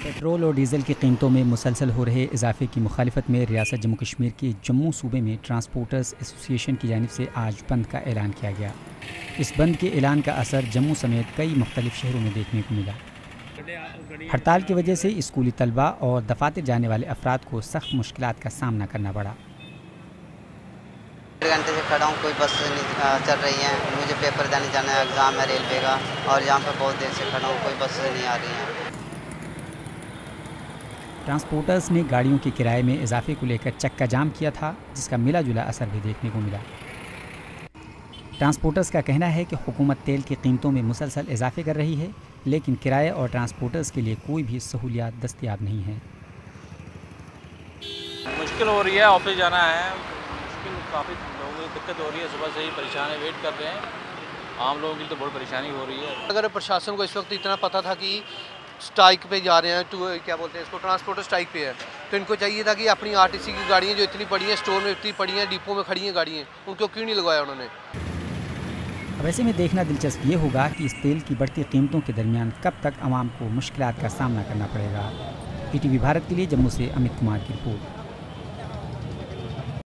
Petrol और diesel की कीमतों में मुसलसल हो रहे इजाफे की मुखालिफत में रियासत जम्मू कश्मीर के जम्मू सूबे में ट्रांसपोर्टर्स एसोसिएशन की जानिब से आज बंद का ऐलान किया गया। इस बंद के ऐलान का असर जम्मू समेत कई मुख्तलिफ शहरों में देखने को मिला। हड़ताल की वजह से स्कूली तलबा और दफातर जाने वाले अफराद को सख्त मुश्किलात का सामना करना पड़ा। 1 घंटे से खड़ा हूँ, कोई बस नहीं चल रही है। मुझे पेपर देने जाना है, एग्ज़ाम है रेलवे का, और यहाँ पर बहुत देर से खड़ा हूँ, कोई बस नहीं आ रही है। ट्रांसपोर्टर्स ने गाड़ियों के किराए में इजाफे को लेकर चक्का जाम किया था, जिसका मिला जुला असर भी देखने को मिला। ट्रांसपोर्टर्स का कहना है कि हुकूमत तेल की कीमतों में मुसलसल इजाफे कर रही है, लेकिन किराए और ट्रांसपोर्टर्स के लिए कोई भी सहूलियात दस्तयाब नहीं है। मुश्किल हो रही है, ऑफिस जाना है, मुश्किल काफ़ी लोगों को दिक्कत हो रही है। सुबह से ही परेशान है, वेट कर रहे हैं। आम लोगों की तो बहुत परेशानी हो रही है। अगर प्रशासन को इस वक्त इतना पता था कि स्ट्राइक पे जा रहे हैं, क्या बोलते हैं इसको, ट्रांसपोर्टर स्ट्राइक पे है, तो इनको चाहिए था कि अपनी आरटीसी की गाड़ियाँ जो इतनी पड़ी हैं, स्टोर में इतनी पड़ी हैं, डिपो में खड़ी हैं गाड़ियाँ, उनको क्यों नहीं लगवाया उन्होंने। अब ऐसे में देखना दिलचस्प ये होगा कि इस तेल की बढ़ती कीमतों के दरमियान कब तक आवाम को मुश्किलात का सामना करना पड़ेगा। PTV भारत के लिए जम्मू से अमित कुमार की रिपोर्ट।